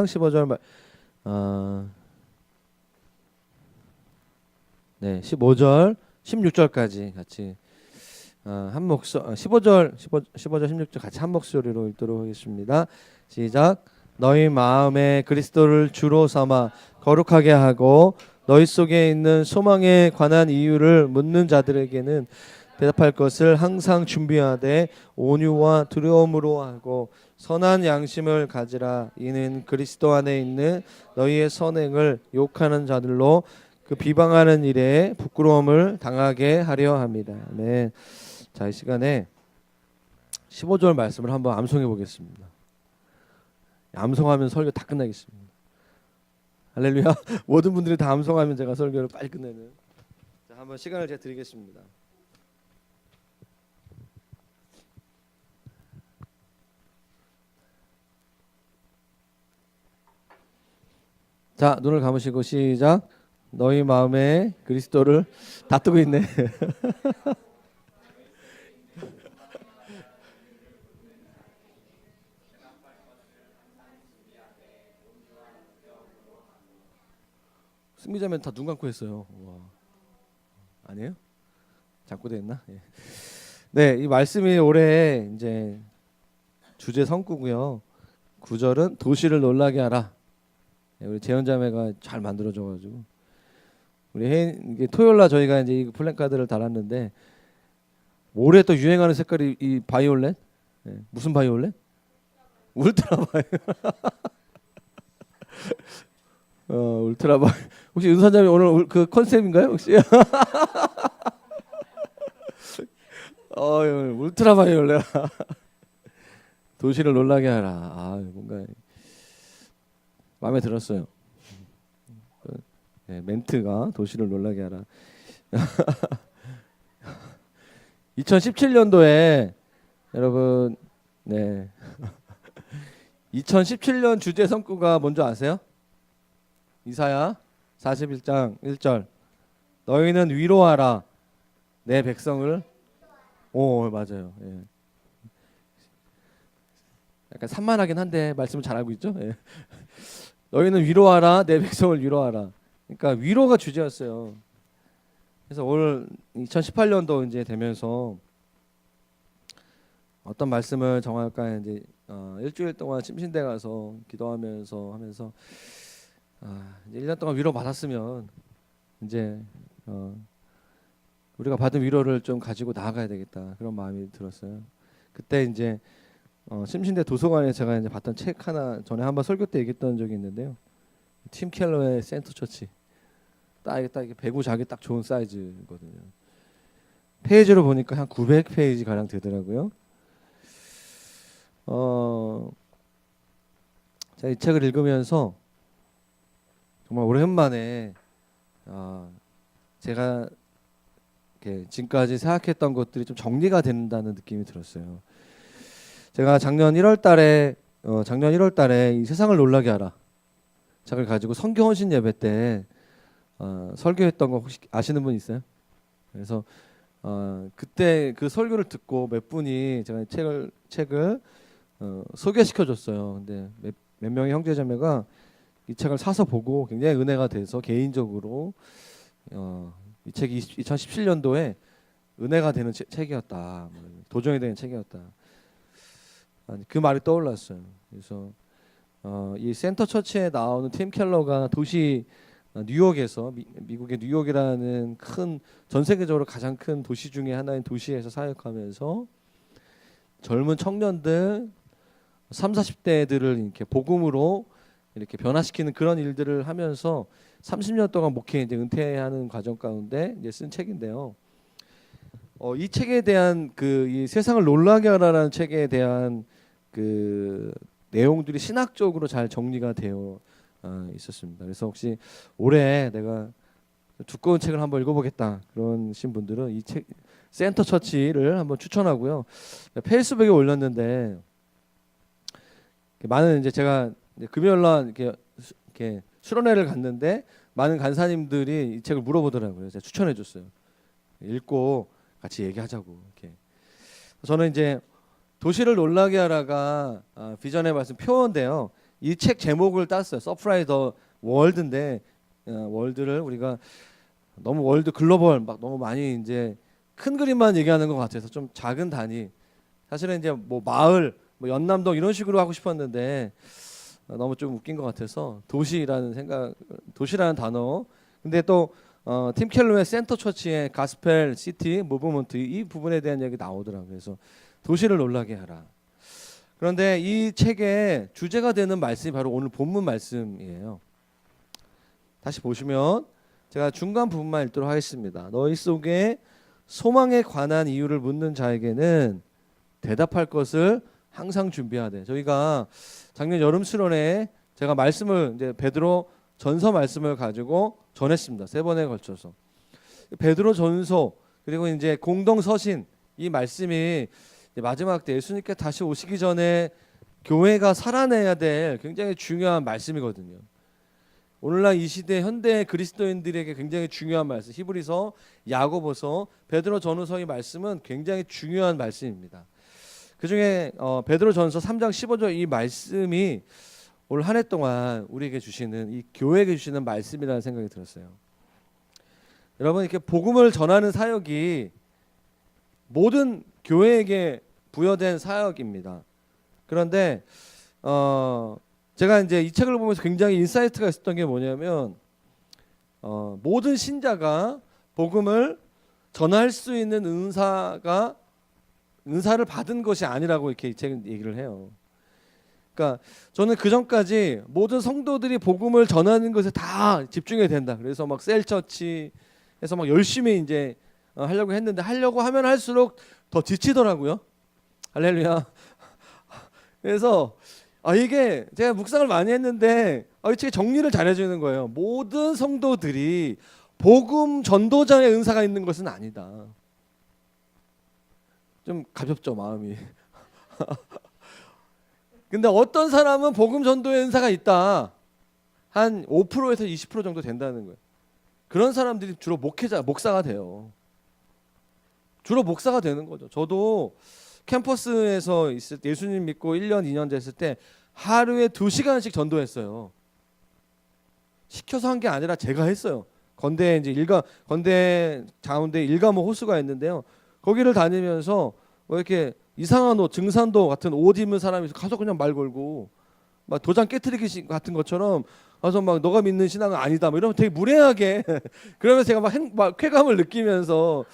15절 네, 15절, 16절까지 같이 한 목소 15절, 15절, 16절 같이 한 목소리로 읽도록 하겠습니다. 시작. 너희 마음에 그리스도를 주로 삼아 거룩하게 하고 너희 속에 있는 소망에 관한 이유를 묻는 자들에게는 대답할 것을 항상 준비하되 온유와 두려움으로 하고 선한 양심을 가지라. 이는 그리스도 안에 있는 너희의 선행을 욕하는 자들로 그 비방하는 일에 부끄러움을 당하게 하려 합니다. 네. 자, 이 시간에 15절 말씀을 한번 암송해 보겠습니다. 암송하면 설교 다 끝나겠습니다. 할렐루야. 모든 분들이 다 암송하면 제가 설교를 빨리 끝내는. 자, 한번 시간을 제가 드리겠습니다. 자, 눈을 감으시고 시작. 너희 마음에 그리스도를 다 뜨고 있네. 승리자면 다 눈 감고 했어요. 와. 아니에요? 잠꼬대 했나? 예. 네, 이 말씀이 올해 이제 주제 성구고요. 9절은 도시를 놀라게 하라. 네, 우리 재현자매가 잘 만들어줘가지고 우리 이게 토요일날 저희가 이제 이 플랜카드를 달았는데 올해 또 유행하는 색깔이 이 바이올렛. 네, 무슨 바이올렛? 울트라 바이. 울트라 바이. 혹시 은사장이 오늘 그 컨셉인가요? 혹시? 울트라 바이올렛. 도시를 놀라게 하라. 뭔가 마음에 들었어요. 네, 멘트가 도시를 놀라게 하라. 2017년도에 여러분, 네, 2017년 주제 성구가 뭔지 아세요? 이사야 41장 1절. 너희는 위로하라 내 백성을. 오, 맞아요. 예. 약간 산만하긴 한데 말씀을 잘 알고 있죠? 예. 너희는 위로하라 내 백성을 위로하라. 그러니까 위로가 주제였어요. 그래서 올 2018년도 이제 되면서 어떤 말씀을 정할까 이제 일주일 동안 침신대 가서 기도하면서 하면서 이제 1년 동안 위로 받았으면 이제 우리가 받은 위로를 좀 가지고 나아가야 되겠다 그런 마음이 들었어요. 그때 이제 침신대 도서관에 제가 이제 봤던 책 하나 전에 한번 설교 때 얘기했던 적이 있는데요. 팀 켈러의 센터 처치. 딱 이게 배구 자기 딱 좋은 사이즈거든요. 페이지로 보니까 한 900페이지 가량 되더라고요. 제가 이 책을 읽으면서 정말 오랜만에 제가 이렇게 지금까지 생각했던 것들이 좀 정리가 된다는 느낌이 들었어요. 제가 작년 1월달에 이 세상을 놀라게 하라 책을 가지고 성교 헌신 예배 때 설교했던 거 혹시 아시는 분 있어요? 그래서 그때 그 설교를 듣고 몇 분이 제가 책을 소개시켜 줬어요. 근데 몇 명의 형제자매가 이 책을 사서 보고 굉장히 은혜가 돼서 개인적으로 이 책이 2017년도에 은혜가 되는 책이었다. 도전이 되는 책이었다. 그 말이 떠올랐어요. 그래서 이 센터 처치에 나오는 팀 켈러가 도시 뉴욕에서 미국의 뉴욕이라는 전 세계적으로 가장 큰 도시 중에 하나인 도시에서 사역하면서 젊은 청년들 3, 40대들을 이렇게 복음으로 이렇게 변화시키는 그런 일들을 하면서 30년 동안 목회 이제 은퇴하는 과정 가운데 이제 쓴 책인데요. 이 책에 대한 이 세상을 놀라게 하라는 책에 대한 그 내용들이 신학적으로 잘 정리가 되어 있었습니다. 그래서 혹시 올해 내가 두꺼운 책을 한번 읽어보겠다 그러신 분들은 이 책 센터 처치를 한번 추천하고요. 페이스북에 올렸는데 많은 이제 제가 금요일날 이렇게 수련회를 갔는데 많은 간사님들이 이 책을 물어보더라고요. 제가 추천해줬어요. 읽고 같이 얘기하자고 이렇게. 저는 이제 도시를 놀라게 하라가 비전의 말씀 표어인데요. 이 책 제목을 땄어요. 서프라이즈 더 월드인데 월드를 우리가 너무 월드 글로벌 막 너무 많이 이제 큰 그림만 얘기하는 것 같아서 좀 작은 단위. 사실은 이제 뭐 마을, 뭐 연남동 이런 식으로 하고 싶었는데 너무 좀 웃긴 것 같아서 도시라는 단어. 근데 또 팀 켈러의 센터 처치의 가스펠 시티 무브먼트 이 부분에 대한 얘기 나오더라고요. 그래서 도시를 놀라게 하라. 그런데 이 책의 주제가 되는 말씀이 바로 오늘 본문 말씀이에요. 다시 보시면 제가 중간 부분만 읽도록 하겠습니다. 너희 속에 소망에 관한 이유를 묻는 자에게는 대답할 것을 항상 준비하되. 저희가 작년 여름 수련회 제가 말씀을 이제 베드로 전서 말씀을 가지고 전했습니다. 3번에 걸쳐서 베드로 전서 그리고 이제 공동 서신 이 말씀이 마지막 때 예수님께 다시 오시기 전에 교회가 살아내야 될 굉장히 중요한 말씀이거든요. 오늘날 이 시대 현대 그리스도인들에게 굉장히 중요한 말씀. 히브리서, 야고보서, 베드로 전후서의 말씀은 굉장히 중요한 말씀입니다. 그중에 베드로 전서 3장 15절 이 말씀이 올 한 해 동안 우리에게 주시는 이 교회에게 주시는 말씀이라는 생각이 들었어요. 여러분 이렇게 복음을 전하는 사역이 모든 교회에게 부여된 사역입니다. 그런데 제가 이제 이 책을 보면서 굉장히 인사이트가 있었던 게 뭐냐면 모든 신자가 복음을 전할 수 있는 은사를 받은 것이 아니라고 이렇게 이 책은 얘기를 해요. 그러니까 저는 그 전까지 모든 성도들이 복음을 전하는 것에 다 집중해야 된다. 그래서 막 셀처치에서 막 열심히 이제 하려고 했는데 하려고 하면 할수록 더 지치더라고요. 할렐루야. 그래서 이게 제가 묵상을 많이 했는데 이 책이 정리를 잘해주는 거예요. 모든 성도들이 복음 전도자의 은사가 있는 것은 아니다. 좀 가볍죠 마음이. 근데 어떤 사람은 복음 전도의 은사가 있다. 한 5%에서 20% 정도 된다는 거예요. 그런 사람들이 주로 목사가 돼요. 주로 목사가 되는 거죠. 저도 캠퍼스에서 있을 때 예수님 믿고 1년 2년 됐을 때 하루에 2시간씩 전도했어요. 시켜서 한 게 아니라 제가 했어요. 건대 자운대 일가모 호수가 있는데요. 거기를 다니면서 뭐 이렇게 이상한 옷, 증산도 같은 옷 입는 사람이 가서 그냥 말 걸고 막 도장 깨트리기 같은 것처럼 가서 막 너가 믿는 신앙은 아니다. 뭐 이러면 되게 무례하게 그러면서 제가 막 쾌감을 느끼면서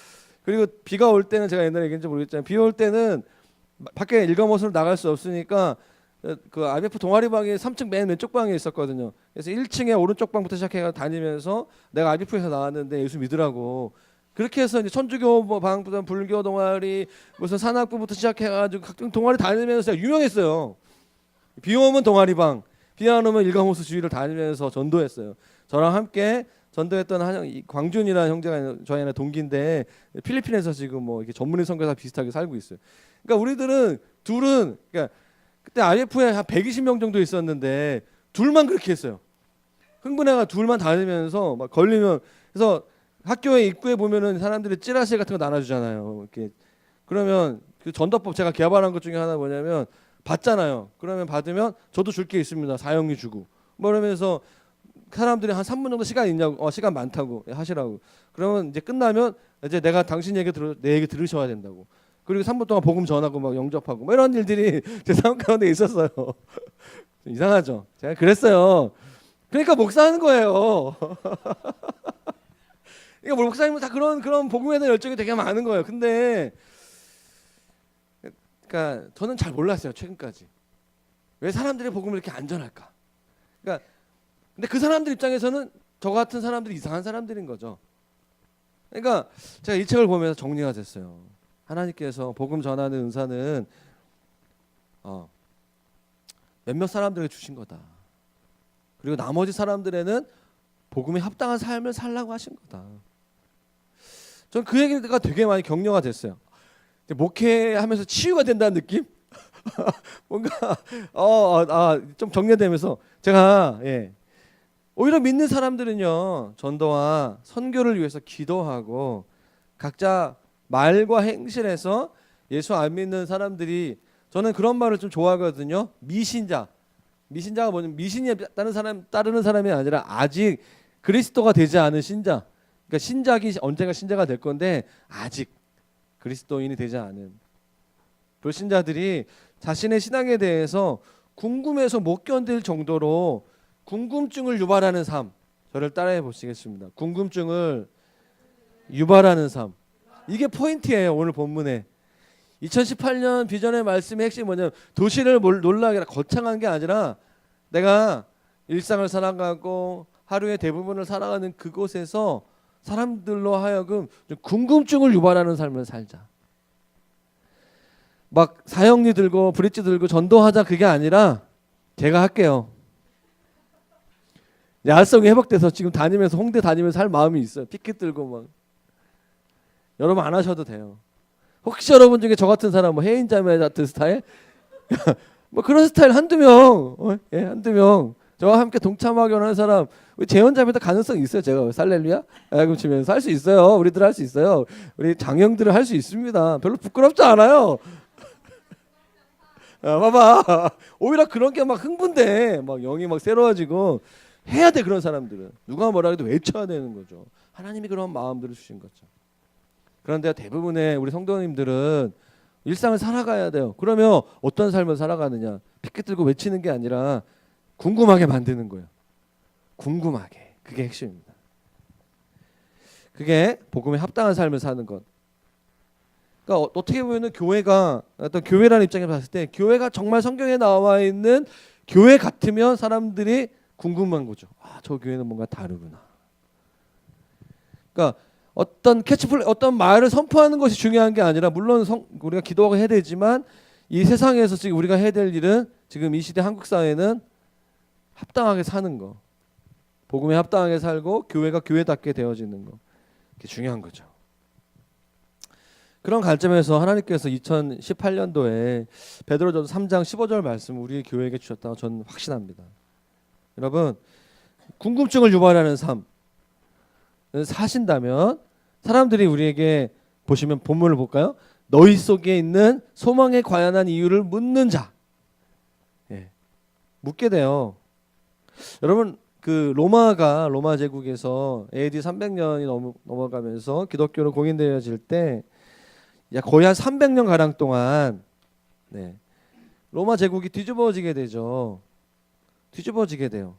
그리고 비가 올 때는 제가 옛날에 얘기했는지 모르겠지만 비 올 때는 밖에 일가모스로 나갈 수 없으니까 그 IMF 동아리방이 3층 맨 왼쪽 방에 있었거든요. 그래서 1층에 오른쪽 방부터 시작해서 다니면서 내가 IMF에서 나왔는데 예수 믿으라고 그렇게 해서 이제 천주교 방부터 불교 동아리 무슨 산악부부터 시작해가지고 각종 동아리 다니면서 제가 유명했어요. 비 오면 동아리방, 비 안 오면 일가모스 주위를 다니면서 전도했어요. 저랑 함께 전도했던 광준이라는 형제가 저희 하나 동기인데 필리핀에서 지금 뭐 이렇게 전문의 선교사 비슷하게 살고 있어요. 그러니까 우리들은 그러니까 그때 IF에 한 120명 정도 있었는데 둘만 그렇게 했어요. 흥분해가 둘만 다니면서 막 걸리면 그래서 학교에 입구에 보면은 사람들이 찌라시 같은 거 나눠주잖아요. 이렇게 그러면 그 전도법 제가 개발한 것 중에 하나 뭐냐면 받잖아요. 그러면 받으면 저도 줄 게 있습니다. 사형리 주고 뭐 이러면서 사람들이 한 3분 정도 시간 있냐고 시간 많다고 하시라고 그러면 이제 끝나면 이제 내가 당신 얘기 내 얘기 들으셔야 된다고 그리고 3분 동안 복음 전하고 막 영접하고 뭐 이런 일들이 제 삶 가운데 있었어요. 이상하죠. 제가 그랬어요. 그러니까 목사하는 거예요. 그러니까 목사님은 다 그런 복음에 대한 열정이 되게 많은 거예요. 근데 그러니까 저는 잘 몰랐어요. 최근까지 왜 사람들이 복음을 이렇게 안 전할까. 그러니까 근데 그 사람들 입장에서는 저 같은 사람들이 이상한 사람들인 거죠. 그러니까 제가 이 책을 보면서 정리가 됐어요. 하나님께서 복음 전하는 은사는 몇몇 사람들에게 주신 거다. 그리고 나머지 사람들에는 복음에 합당한 삶을 살라고 하신 거다. 전 그 얘기가 되게 많이 격려가 됐어요. 목회하면서 치유가 된다는 느낌? 뭔가 좀 정리되면서 제가 오히려 믿는 사람들은요 전도와 선교를 위해서 기도하고 각자 말과 행실에서 예수 안 믿는 사람들이 저는 그런 말을 좀 좋아하거든요. 미신자 미신자가 뭐냐면 미신이 따르는 사람이 아니라 아직 그리스도가 되지 않은 신자. 그러니까 신자기 언젠가 신자가 될 건데 아직 그리스도인이 되지 않은 불신자들이 자신의 신앙에 대해서 궁금해서 못 견딜 정도로 궁금증을 유발하는 삶. 저를 따라해 보시겠습니다. 궁금증을 유발하는 삶. 이게 포인트예요. 오늘 본문에 2018년 비전의 말씀의 핵심이 뭐냐면 도시를 놀라게 거창한 게 아니라 내가 일상을 살아가고 하루의 대부분을 살아가는 그곳에서 사람들로 하여금 좀 궁금증을 유발하는 삶을 살자. 막 사형리 들고 브릿지 들고 전도하자 그게 아니라 제가 할게요. 야성이 회복돼서 지금 다니면서 홍대 다니면서 할 마음이 있어요. 피켓 들고 막. 여러분 안 하셔도 돼요. 혹시 여러분 중에 저 같은 사람 뭐 해인자매 같은 스타일 뭐 그런 스타일 한두 명, 한두 명 저와 함께 동참하게 하는 사람 우리 재혼자매도 가능성이 있어요. 제가 살렐루야 야금 치면서 할 수 있어요. 우리들 할 수 있어요. 우리 장형들은 할 수 있습니다. 별로 부끄럽지 않아요. 봐봐 오히려 그런 게 막 흥분돼 막 영이 막 새로워지고 해야 돼. 그런 사람들은 누가 뭐라 해도 외쳐야 되는 거죠. 하나님이 그런 마음들을 주신 거죠. 그런데 대부분의 우리 성도님들은 일상을 살아가야 돼요. 그러면 어떤 삶을 살아가느냐? 피켓 들고 외치는 게 아니라 궁금하게 만드는 거예요. 궁금하게. 그게 핵심입니다. 그게 복음에 합당한 삶을 사는 것. 그러니까 어떻게 보면 교회가 어떤 교회라는 입장에서 봤을 때 교회가 정말 성경에 나와 있는 교회 같으면 사람들이 궁금한 거죠. 아, 저 교회는 뭔가 다르구나. 그러니까 어떤 어떤 말을 선포하는 것이 중요한 게 아니라 물론 우리가 기도하고 해야 되지만 이 세상에서 지금 우리가 해야 될 일은 지금 이 시대 한국 사회는 합당하게 사는 거. 복음에 합당하게 살고 교회가 교회답게 되어지는 거. 그게 중요한 거죠. 그런 관점에서 하나님께서 2018년도에 베드로전서 3장 15절 말씀 우리 교회에게 주셨다고 저는 확신합니다. 여러분 궁금증을 유발하는 삶 사신다면 사람들이 우리에게 보시면 본문을 볼까요? 너희 속에 있는 소망에 관한 이유를 묻는 자. 묻게 돼요. 여러분 그 로마 제국에서 AD 300년이 넘어가면서 기독교로 공인되어질 때 거의 한 300년 가량 동안 로마 제국이 뒤집어지게 되죠. 뒤집어지게 돼요.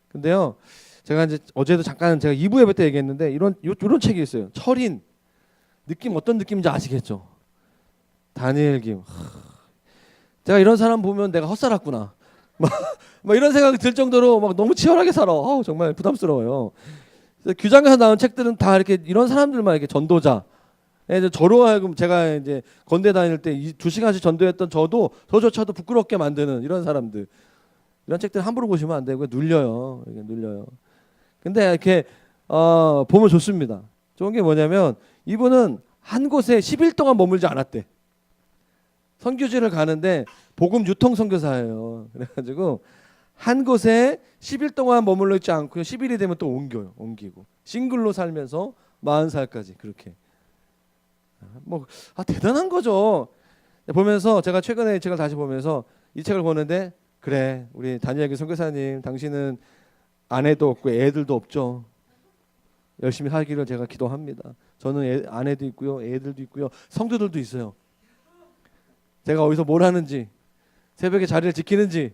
근데요. 제가 이제 어제도 잠깐 제가 2부 예배 때 얘기했는데 이런 책이 있어요. 철인 느낌 어떤 느낌인지 아시겠죠? 다니엘 김. 제가 이런 사람 보면 내가 헛살았구나. 막 이런 생각이 들 정도로 막 너무 치열하게 살아. 정말 부담스러워요. 규장에서 나온 책들은 다 이렇게 이런 사람들만 이렇게 전도자. 저로 하여금 제가 이제 건대 다닐 때 2시간씩 전도했던 저조차도 부끄럽게 만드는 이런 사람들. 이런 책들 함부로 보시면 안 되고 눌려요. 눌려요. 근데 이렇게 보면 좋습니다. 좋은 게 뭐냐면 이분은 한 곳에 10일 동안 머물지 않았대. 선교지를 가는데 복음 유통 선교사예요. 그래가지고 한 곳에 10일 동안 머물러 있지 않고 10일이 되면 또 옮기고 싱글로 살면서 40살까지 그렇게 대단한 거죠. 보면서 제가 최근에 이 책을 다시 보면서 이 책을 보는데 그래 우리 다니엘 선교사님 당신은 아내도 없고 애들도 없죠. 열심히 살기를 제가 기도합니다. 저는 아내도 있고요, 애들도 있고요, 성도들도 있어요. 제가 어디서 뭘 하는지, 새벽에 자리를 지키는지,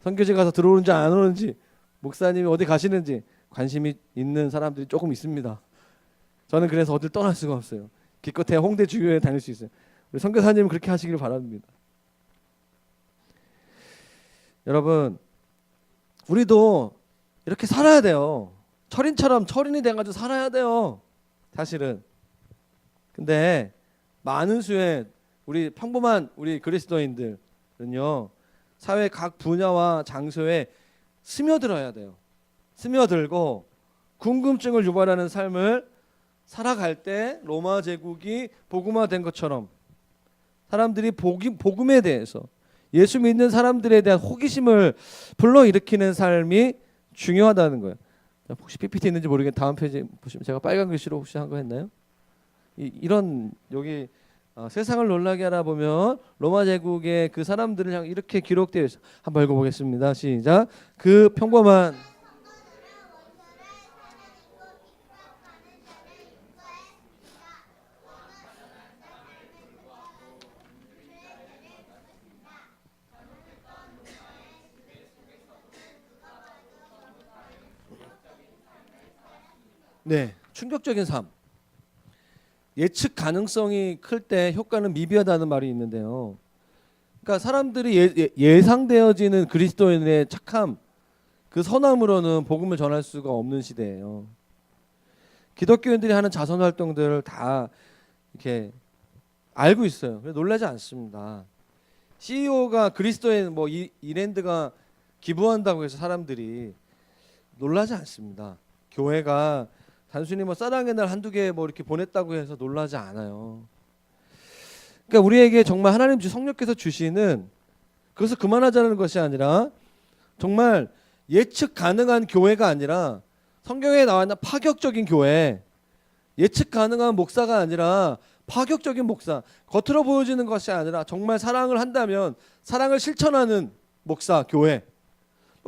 선교지 가서 들어오는지 안 오는지, 목사님이 어디 가시는지 관심이 있는 사람들이 조금 있습니다. 저는 그래서 어딜 떠날 수가 없어요. 기껏해야 홍대 주위에 다닐 수 있어요. 우리 선교사님은 그렇게 하시길 바랍니다. 여러분, 우리도 이렇게 살아야 돼요. 철인처럼 철인이 돼가지고 살아야 돼요. 사실은. 근데 많은 수의 우리 평범한 우리 그리스도인들은요, 사회 각 분야와 장소에 스며들어야 돼요. 스며들고 궁금증을 유발하는 삶을 살아갈 때 로마 제국이 복음화된 것처럼 사람들이 복음에 대해서 예수 믿는 사람들에 대한 호기심을 불러일으키는 삶이 중요하다는 거예요. 혹시 PPT 있는지 모르겠는데 다음 페이지 보시면 제가 빨간 글씨로 혹시 한 거 했나요? 이런 여기 세상을 놀라게 하라 보면 로마 제국의 그 사람들을 향해 이렇게 기록되어 있어요. 한번 읽어보겠습니다. 시작. 그 평범한 네, 충격적인 삶. 예측 가능성이 클 때 효과는 미비하다는 말이 있는데요. 그러니까 사람들이 예상되어지는 그리스도인의 착함, 그 선함으로는 복음을 전할 수가 없는 시대예요. 기독교인들이 하는 자선 활동들을 다 이렇게 알고 있어요. 그래서 놀라지 않습니다. CEO가 그리스도인 뭐 이랜드가 기부한다고 해서 사람들이 놀라지 않습니다. 교회가 단순히 뭐 사랑의 날 한두 개 뭐 이렇게 보냈다고 해서 놀라지 않아요. 그러니까 우리에게 정말 하나님 성령께서 주시는 그것을 그만하자는 것이 아니라 정말 예측 가능한 교회가 아니라 성경에 나와 있는 파격적인 교회, 예측 가능한 목사가 아니라 파격적인 목사, 겉으로 보여지는 것이 아니라 정말 사랑을 한다면 사랑을 실천하는 목사, 교회,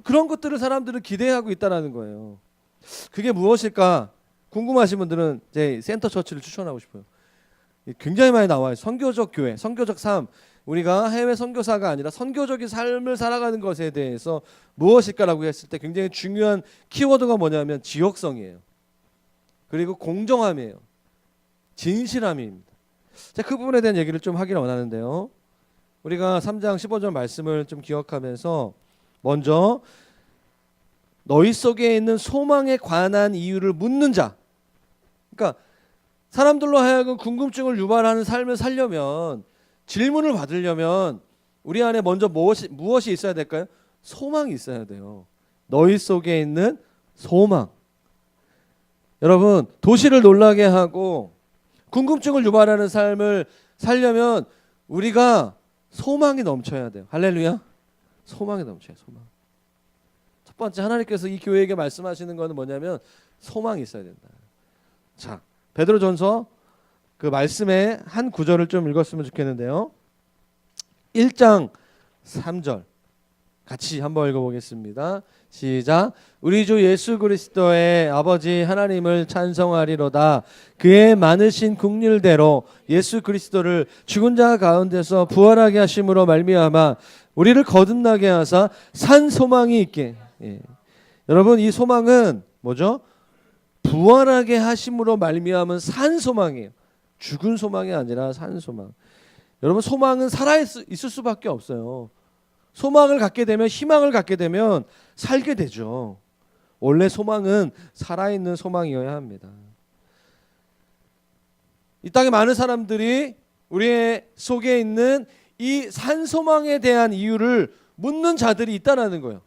그런 것들을 사람들은 기대하고 있다는 거예요. 그게 무엇일까 궁금하신 분들은 제 센터 처치를 추천하고 싶어요. 굉장히 많이 나와요. 선교적 교회, 선교적 삶. 우리가 해외 선교사가 아니라 선교적인 삶을 살아가는 것에 대해서 무엇일까라고 했을 때 굉장히 중요한 키워드가 뭐냐면 지역성이에요. 그리고 공정함이에요. 진실함입니다. 자, 그 부분에 대한 얘기를 좀 하기를 원하는데요. 우리가 3장 15절 말씀을 좀 기억하면서 먼저 너희 속에 있는 소망에 관한 이유를 묻는 자. 그러니까 사람들로 하여금 궁금증을 유발하는 삶을 살려면, 질문을 받으려면 우리 안에 먼저 무엇이 있어야 될까요? 소망이 있어야 돼요. 너희 속에 있는 소망. 여러분, 도시를 놀라게 하고 궁금증을 유발하는 삶을 살려면 우리가 소망이 넘쳐야 돼요. 할렐루야. 소망이 넘쳐요. 소망. 첫 번째, 하나님께서 이 교회에게 말씀하시는 것은 뭐냐면 소망이 있어야 된다. 자, 베드로전서 그 말씀의 한 구절을 좀 읽었으면 좋겠는데요. 1장 3절 같이 한번 읽어보겠습니다. 시작. 우리 주 예수 그리스도의 아버지 하나님을 찬송하리로다. 그의 많으신 긍휼대로 예수 그리스도를 죽은 자 가운데서 부활하게 하심으로 말미암아 우리를 거듭나게 하사 산 소망이 있게. 예. 여러분, 이 소망은 뭐죠? 부활하게 하심으로 말미암은 산 소망이에요. 죽은 소망이 아니라 산 소망. 여러분, 소망은 살아 있을 수밖에 없어요. 소망을 갖게 되면, 희망을 갖게 되면 살게 되죠. 원래 소망은 살아있는 소망이어야 합니다. 이 땅에 많은 사람들이 우리의 속에 있는 이 산 소망에 대한 이유를 묻는 자들이 있다는 거예요.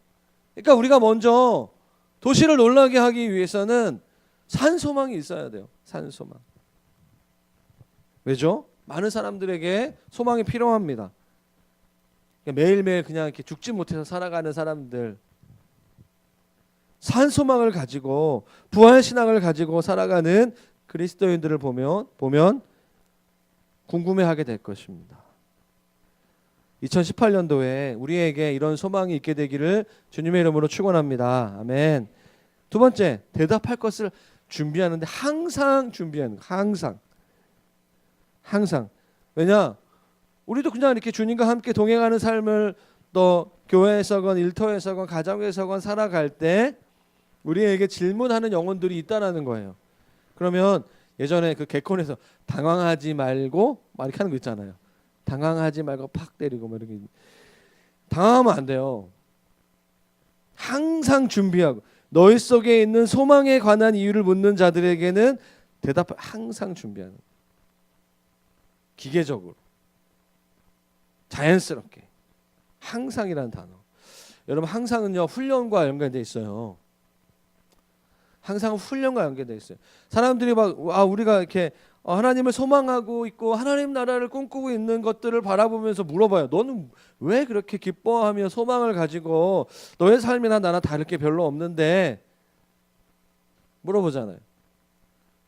그러니까 우리가 먼저 도시를 놀라게 하기 위해서는 산 소망이 있어야 돼요. 산 소망. 왜죠? 많은 사람들에게 소망이 필요합니다. 매일매일 그냥 이렇게 죽지 못해서 살아가는 사람들, 산 소망을 가지고 부활 신앙을 가지고 살아가는 그리스도인들을 보면 궁금해하게 될 것입니다. 2018년도에 우리에게 이런 소망이 있게 되기를 주님의 이름으로 축원합니다. 아멘. 두 번째, 대답할 것을 준비하는데 항상 준비하는 거. 항상. 왜냐? 우리도 그냥 이렇게 주님과 함께 동행하는 삶을 또 교회에서건 일터에서건 가정에서건 살아갈 때 우리에게 질문하는 영혼들이 있다라는 거예요. 그러면 예전에 그 개콘에서 당황하지 말고 막 이렇게 하는 거 있잖아요. 당황하지 말고 팍 때리고 뭐 이렇게. 당황하면 안 돼요. 항상 준비하고 너희 속에 있는 소망에 관한 이유를 묻는 자들에게는 대답을 항상 준비하는 거예요. 기계적으로, 자연스럽게. 항상이라는 단어. 여러분, 항상은요 훈련과 연관되어 있어요. 항상 훈련과 연결되어 있어요. 사람들이 막 우리가 이렇게 하나님을 소망하고 있고 하나님 나라를 꿈꾸고 있는 것들을 바라보면서 물어봐요. 너는 왜 그렇게 기뻐하며 소망을 가지고 너의 삶이나 나나 다를 게 별로 없는데 물어보잖아요.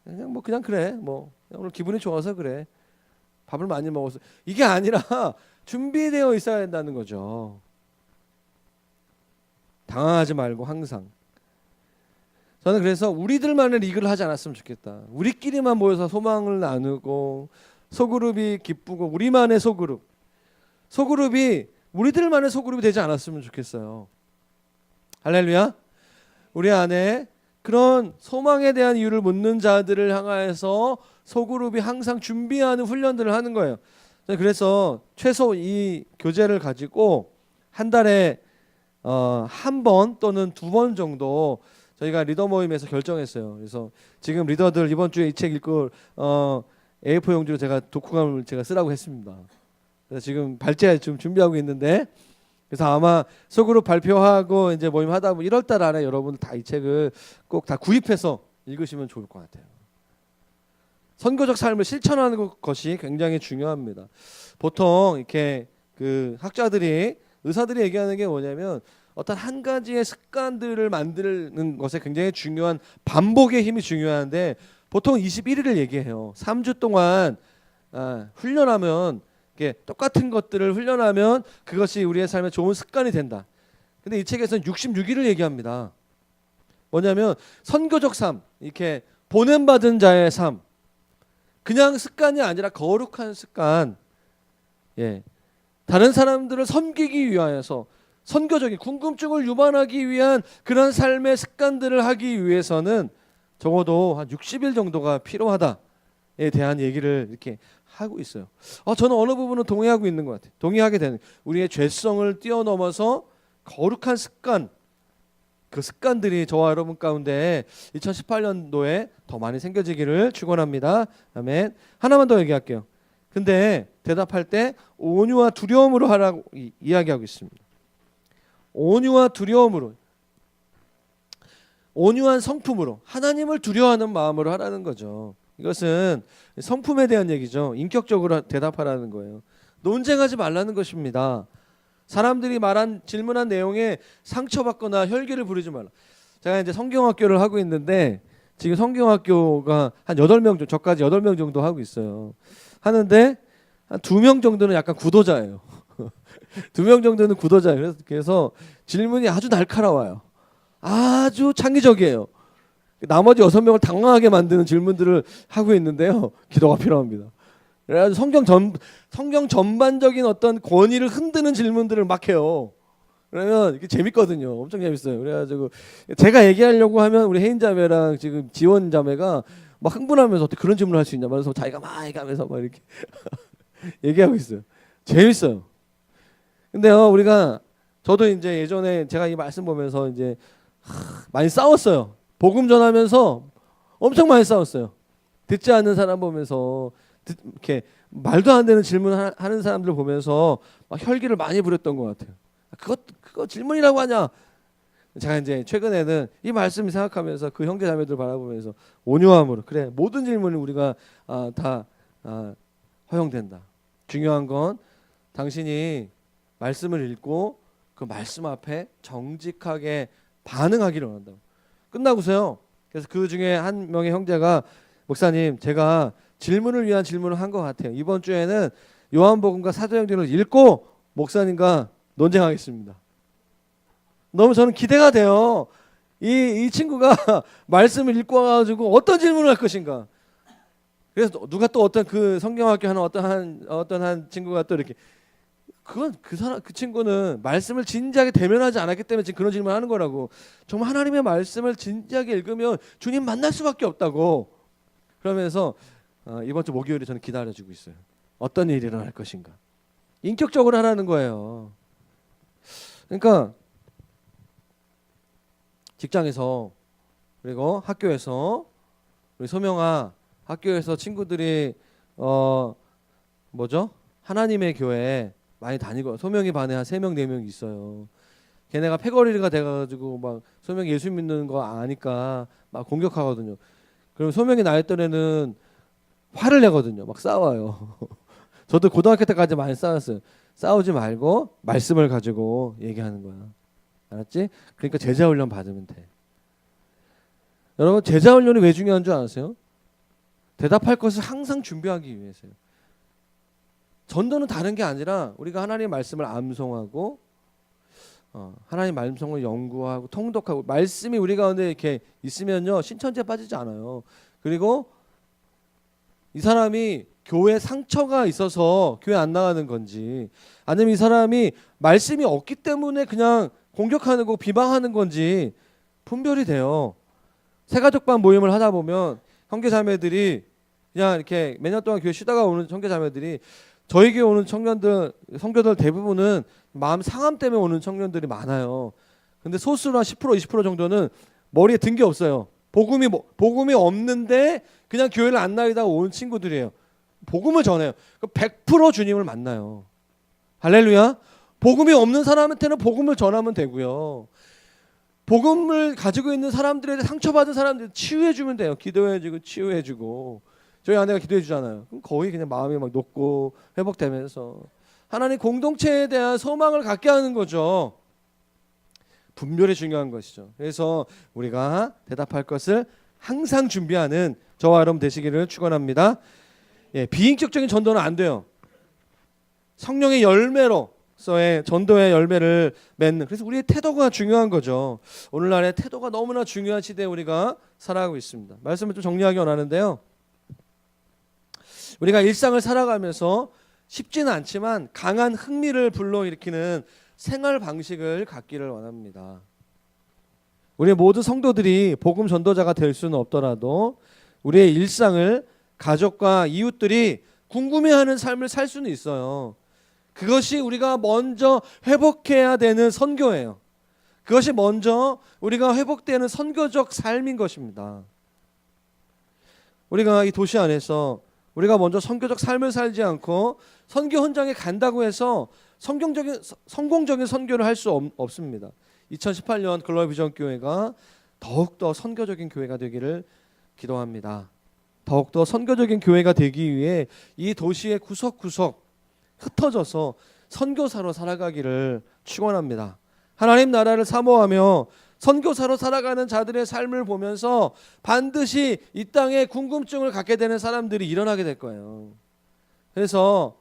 그냥 그래. 그냥 오늘 기분이 좋아서 그래. 밥을 많이 먹었어. 이게 아니라 준비되어 있어야 된다는 거죠. 당황하지 말고 항상. 저는 그래서 우리들만의 리그를 하지 않았으면 좋겠다. 우리끼리만 모여서 소망을 나누고 소그룹이 기쁘고 우리만의 소그룹이 우리들만의 소그룹이 되지 않았으면 좋겠어요. 할렐루야. 우리 안에 그런 소망에 대한 이유를 묻는 자들을 향하여서 소그룹이 항상 준비하는 훈련들을 하는 거예요. 그래서 최소 이 교재를 가지고 한 달에 한 번 또는 두 번 정도 저희가 리더 모임에서 결정했어요. 그래서 지금 리더들 이번 주에 이 책 읽고 A4 용지로 제가 독후감을 제가 쓰라고 했습니다. 그래서 지금 발제 좀 준비하고 있는데, 그래서 아마 소그룹 발표하고 이제 모임 하다 보면 1월 달 안에 여러분 다 이 책을 꼭 다 구입해서 읽으시면 좋을 것 같아요. 선교적 삶을 실천하는 것이 굉장히 중요합니다. 보통 이렇게 그 학자들이 의사들이 얘기하는 게 뭐냐면 어떤 한 가지의 습관들을 만드는 것에 굉장히 중요한 반복의 힘이 중요한데 보통 21일을 얘기해요. 3주 동안 훈련하면 이렇게 똑같은 것들을 훈련하면 그것이 우리의 삶에 좋은 습관이 된다. 근데 이 책에서는 66일을 얘기합니다. 뭐냐면 선교적 삶, 이렇게 보냄받은 자의 삶, 그냥 습관이 아니라 거룩한 습관, 다른 사람들을 섬기기 위하여서 선교적인 궁금증을 유발하기 위한 그런 삶의 습관들을 하기 위해서는 적어도 한 60일 정도가 필요하다에 대한 얘기를 이렇게 하고 있어요. 저는 어느 부분은 동의하고 있는 것 같아요. 동의하게 되는 우리의 죄성을 뛰어넘어서 거룩한 습관, 그 습관들이 저와 여러분 가운데 2018년도에 더 많이 생겨지기를 축원합니다. 아멘. 하나만 더 얘기할게요. 근데 대답할 때 온유와 두려움으로 하라고 이야기하고 있습니다. 온유와 두려움으로, 온유한 성품으로, 하나님을 두려워하는 마음으로 하라는 거죠. 이것은 성품에 대한 얘기죠. 인격적으로 대답하라는 거예요. 논쟁하지 말라는 것입니다. 사람들이 질문한 내용에 상처받거나 혈기를 부리지 말라. 제가 이제 성경학교를 하고 있는데 지금 성경학교가 한 8명 정도, 저까지 8명 정도 하고 있어요. 하는데 한 2명 정도는 약간 구도자예요. 2명 정도는 구도자예요. 그래서 질문이 아주 날카로워요. 아주 창의적이에요. 나머지 6명을 당황하게 만드는 질문들을 하고 있는데요. 기도가 필요합니다. 그래서 성경 전반적인 어떤 권위를 흔드는 질문들을 막 해요. 그러면 이게 재밌거든요. 엄청 재밌어요. 그래가지고 제가 얘기하려고 하면 우리 혜인 자매랑 지금 지원 자매가 막 흥분하면서 어떻게 그런 질문을 할 수 있냐 말해서 자기가 막 얘기하면서 막 이렇게 얘기하고 있어요. 재밌어요. 근데요, 우리가 저도 이제 예전에 제가 이 말씀 보면서 이제 많이 싸웠어요. 복음 전하면서 엄청 많이 싸웠어요. 듣지 않는 사람 보면서 이렇게 말도 안 되는 질문하는 사람들 보면서 막 혈기를 많이 부렸던 것 같아요. 그거 질문이라고 하냐? 제가 이제 최근에는 이 말씀을 생각하면서 그 형제 자매들 바라보면서 온유함으로, 그래, 모든 질문이 우리가 다 허용된다. 중요한 건 당신이 말씀을 읽고 그 말씀 앞에 정직하게 반응하기를 원한다. 끝나고서요. 그래서 그 중에 한 명의 형제가, 목사님, 제가 질문을 위한 질문을 한 것 같아요. 이번 주에는 요한복음과 사도행전을 읽고 목사님과 논쟁하겠습니다. 너무 저는 기대가 돼요. 이 친구가 말씀을 읽고 와가지고 어떤 질문을 할 것인가. 그래서 누가 또 어떤 그 성경학교 하는 어떤 한 친구가 또 이렇게, 그건 그 친구는 말씀을 진지하게 대면하지 않았기 때문에 지금 그런 질문을 하는 거라고. 정말 하나님의 말씀을 진지하게 읽으면 주님 만날 수밖에 없다고. 그러면서 이번 주 목요일에 저는 기다려주고 있어요. 어떤 일이 일어날 것인가. 인격적으로 하라는 거예요. 그러니까 직장에서, 그리고 학교에서, 우리 소명아, 학교에서 친구들이 하나님의 교회 많이 다니고, 소명이 반에 한 3명 4명 있어요. 걔네가 패거리가 돼가지고 막 소명이 예수 믿는 거 아니까 막 공격하거든요. 그럼 소명이 나이 또래는 화를 내거든요. 막 싸워요. 저도 고등학교 때까지 많이 싸웠어요. 싸우지 말고 말씀을 가지고 얘기하는 거야. 알았지? 그러니까 제자 훈련 받으면 돼. 여러분, 제자 훈련이 왜 중요한 줄 아세요? 대답할 것을 항상 준비하기 위해서요. 전도는 다른 게 아니라 우리가 하나님의 말씀을 암송하고 하나님 말씀을 연구하고 통독하고 말씀이 우리 가운데 이렇게 있으면요 신천지에 빠지지 않아요. 그리고 이 사람이 교회 상처가 있어서 교회 안 나가는 건지 아니면 이 사람이 말씀이 없기 때문에 그냥 공격하는 거 비방하는 건지 분별이 돼요. 새가족반 모임을 하다 보면 형제자매들이 그냥 이렇게 몇 년 동안 교회 쉬다가 오는 형제자매들이 저희 교회 오는 청년들 성교들 대부분은 마음 상함 때문에 오는 청년들이 많아요. 근데 소수로 한 10% 20% 정도는 머리에 든 게 없어요. 복음이 없는데 그냥 교회를 안 나가다가 온 친구들이에요. 복음을 전해요. 100% 주님을 만나요. 할렐루야. 복음이 없는 사람한테는 복음을 전하면 되고요. 복음을 가지고 있는 사람들에 상처받은 사람들 치유해주면 돼요. 기도해주고 치유해주고. 저희 아내가 기도해주잖아요. 그럼 거의 그냥 마음이 막 녹고 회복되면서 하나님 공동체에 대한 소망을 갖게 하는 거죠. 분별이 중요한 것이죠. 그래서 우리가 대답할 것을 항상 준비하는 저와 여러분 되시기를 축원합니다. 비인격적인 전도는 안 돼요. 성령의 열매로서의 전도의 열매를 맺는. 그래서 우리의 태도가 중요한 거죠. 오늘날의 태도가 너무나 중요한 시대에 우리가 살아가고 있습니다. 말씀을 좀 정리하기 원하는데요. 우리가 일상을 살아가면서 쉽지는 않지만 강한 흥미를 불러일으키는 생활 방식을 갖기를 원합니다. 우리 모든 성도들이 복음 전도자가 될 수는 없더라도 우리의 일상을 가족과 이웃들이 궁금해하는 삶을 살 수는 있어요. 그것이 우리가 먼저 회복해야 되는 선교예요. 그것이 먼저 우리가 회복되는 선교적 삶인 것입니다. 우리가 이 도시 안에서 우리가 먼저 선교적 삶을 살지 않고 선교 현장에 간다고 해서 성공적인 선교를 할 수 없습니다. 2018년 글로벌 비전 교회가 더욱더 선교적인 교회가 되기를 기도합니다. 더욱더 선교적인 교회가 되기 위해 이 도시의 구석구석 흩어져서 선교사로 살아가기를 축원합니다. 하나님 나라를 사모하며 선교사로 살아가는 자들의 삶을 보면서 반드시 이 땅에 궁금증을 갖게 되는 사람들이 일어나게 될 거예요. 그래서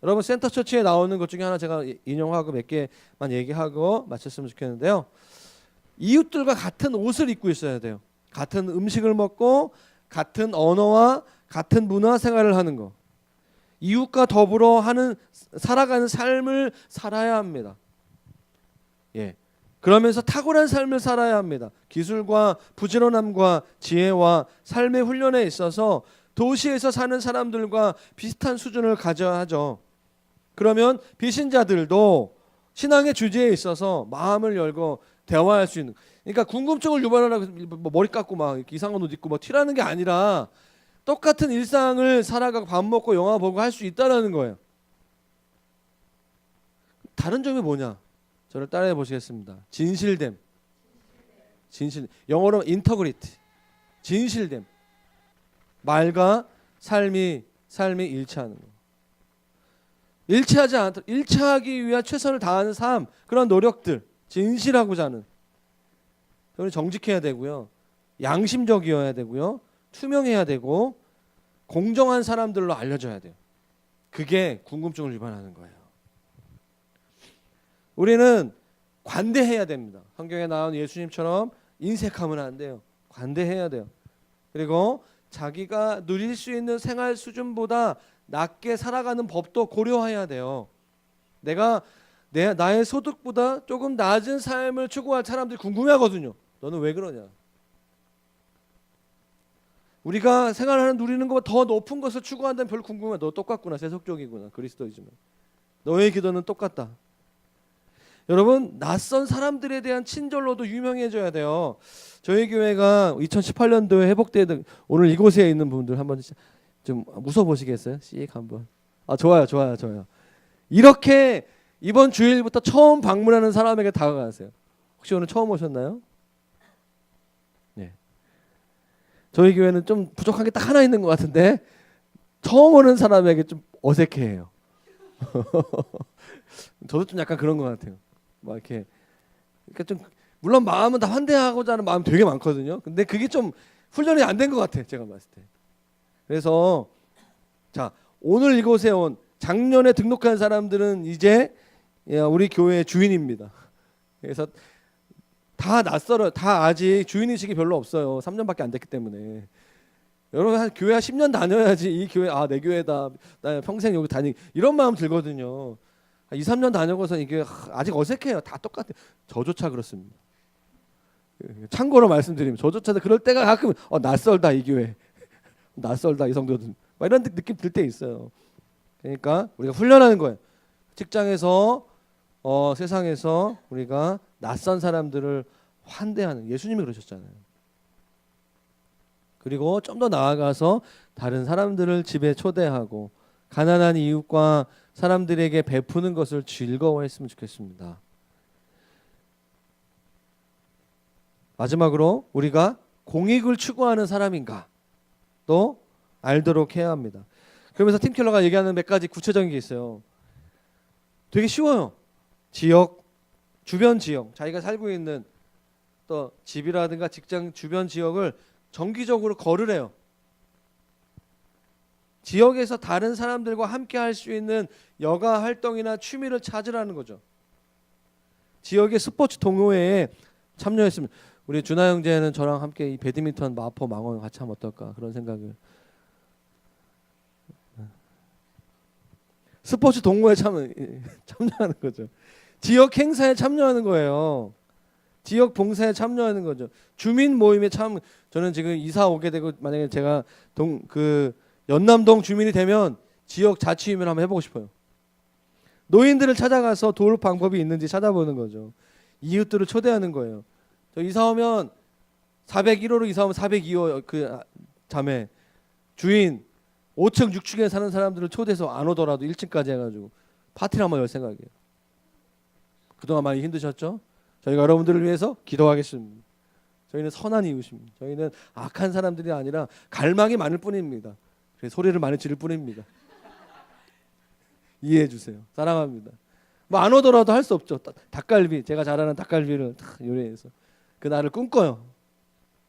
여러분 센터처치에 나오는 것 중에 하나 제가 인용하고 몇 개만 얘기하고 마쳤으면 좋겠는데요. 이웃들과 같은 옷을 입고 있어야 돼요. 같은 음식을 먹고 같은 언어와 같은 문화 생활을 하는 거. 이웃과 더불어 살아가는 삶을 살아야 합니다. 그러면서 탁월한 삶을 살아야 합니다. 기술과 부지런함과 지혜와 삶의 훈련에 있어서 도시에서 사는 사람들과 비슷한 수준을 가져야 하죠. 그러면 비신자들도 신앙의 주제에 있어서 마음을 열고 대화할 수 있는. 그러니까 궁금증을 유발하라고 머리 깎고 막 이상한 옷 입고 막 튀라는 게 아니라 똑같은 일상을 살아가고 밥 먹고 영화 보고 할 수 있다라는 거예요. 다른 점이 뭐냐? 저를 따라해 보시겠습니다. 진실됨. 영어로 인터그리티. 진실됨. 말과 삶이 일치하는 거. 일치하기 위한 최선을 다하는 삶, 그런 노력들, 진실하고자 하는. 우리 정직해야 되고요. 양심적이어야 되고요. 투명해야 되고 공정한 사람들로 알려져야 돼요. 그게 궁금증을 유발하는 거예요. 우리는 관대해야 됩니다. 성경에 나온 예수님처럼 인색하면 안 돼요. 관대해야 돼요. 그리고 자기가 누릴 수 있는 생활 수준보다 낮게 살아가는 법도 고려해야 돼요. 나의 소득보다 조금 낮은 삶을 추구할 사람들이 궁금해하거든요. 너는 왜 그러냐? 우리가 생활하는 누리는 것보다 더 높은 것을 추구한다면 별로 궁금해. 너 똑같구나. 세속적이구나. 그리스도이지만 너의 기도는 똑같다. 여러분 낯선 사람들에 대한 친절로도 유명해져야 돼요. 저희 교회가 2018년도에 회복되던 오늘 이곳에 있는 분들 한번 좀 웃어보시겠어요? 씩 한번. 좋아요. 이렇게 이번 주일부터 처음 방문하는 사람에게 다가가세요. 혹시 오늘 처음 오셨나요? 네. 저희 교회는 좀 부족한 게 딱 하나 있는 것 같은데 처음 오는 사람에게 좀 어색해해요. 저도 좀 약간 그런 것 같아요. 막 이렇게 그러니까 좀 물론 마음은 다 환대하고자 하는 마음 되게 많거든요. 근데 그게 좀 훈련이 안 된 것 같아요. 제가 봤을 때. 그래서 자 오늘 이곳에 온 작년에 등록한 사람들은 이제 우리 교회의 주인입니다. 그래서 다 낯설어요. 다 아직 주인의식이 별로 없어요. 3년밖에 안 됐기 때문에. 여러분 한 교회 한 10년 다녀야지 이 교회 내 교회다. 나 평생 여기 다니 이런 마음 들거든요. 2, 3년 다녀고서 이게 아직 어색해요. 다 똑같아요. 저조차 그렇습니다. 참고로 말씀드리면 저조차 그럴 때가 가끔 낯설다 이 교회. 낯설다 이 성도들. 이런 느낌 들 때 있어요. 그러니까 우리가 훈련하는 거예요. 직장에서 세상에서 우리가 낯선 사람들을 환대하는, 예수님이 그러셨잖아요. 그리고 좀 더 나아가서 다른 사람들을 집에 초대하고 가난한 이웃과 사람들에게 베푸는 것을 즐거워했으면 좋겠습니다. 마지막으로 우리가 공익을 추구하는 사람인가 또 알도록 해야 합니다. 그러면서 팀 켈러가 얘기하는 몇 가지 구체적인 게 있어요. 되게 쉬워요. 지역, 주변 지역, 자기가 살고 있는 또 집이라든가 직장 주변 지역을 정기적으로 걸으래요. 지역에서 다른 사람들과 함께 할 수 있는 여가 활동이나 취미를 찾으라는 거죠. 지역의 스포츠 동호회에 참여했으면, 우리 준하 형제는 저랑 함께 이 배드민턴 마포 망원 같이 하면 어떨까 그런 생각을. 스포츠 동호회에 참여하는 거죠. 지역 행사에 참여하는 거예요. 지역 봉사에 참여하는 거죠. 주민 모임에 저는 지금 이사 오게 되고 만약에 제가 연남동 주민이 되면 지역 자치위원 한번 해보고 싶어요. 노인들을 찾아가서 도울 방법이 있는지 찾아보는 거죠. 이웃들을 초대하는 거예요. 저 이사 오면 401호로 이사 오면 402호 그 자매 주인 5층 6층에 사는 사람들을 초대해서 안 오더라도 1층까지 해가지고 파티를 한번 열 생각이에요. 그동안 많이 힘드셨죠? 저희가 여러분들을 위해서 기도하겠습니다. 저희는 선한 이웃입니다. 저희는 악한 사람들이 아니라 갈망이 많을 뿐입니다. 그래서 소리를 많이 지를 뿐입니다. 이해해 주세요. 사랑합니다. 뭐 안 오더라도 할 수 없죠. 닭갈비, 제가 잘 아는 닭갈비를 요리해서 그 날을 꿈꿔요.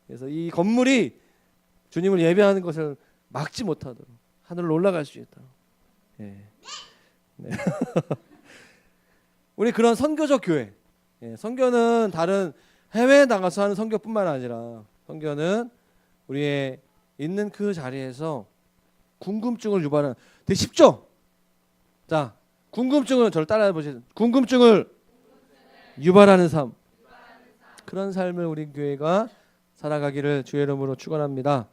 그래서 이 건물이 주님을 예배하는 것을 막지 못하도록 하늘로 올라갈 수 있도록. 네. 우리 그런 선교적 교회. 선교는 다른 해외에 나가서 하는 선교뿐만 아니라 선교는 우리의 있는 그 자리에서 궁금증을 유발하는, 되게 쉽죠? 자, 궁금증을 저를 따라해 보세요. 궁금증을 유발하는 삶. 그런 삶을 우리 교회가 살아가기를 주의 이름으로 축원합니다.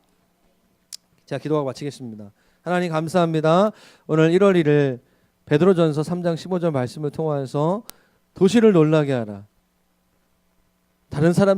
자, 기도하고 마치겠습니다. 하나님 감사합니다. 오늘 1월 1일 베드로전서 3장 15절 말씀을 통하여서 도시를 놀라게 하라. 다른 사람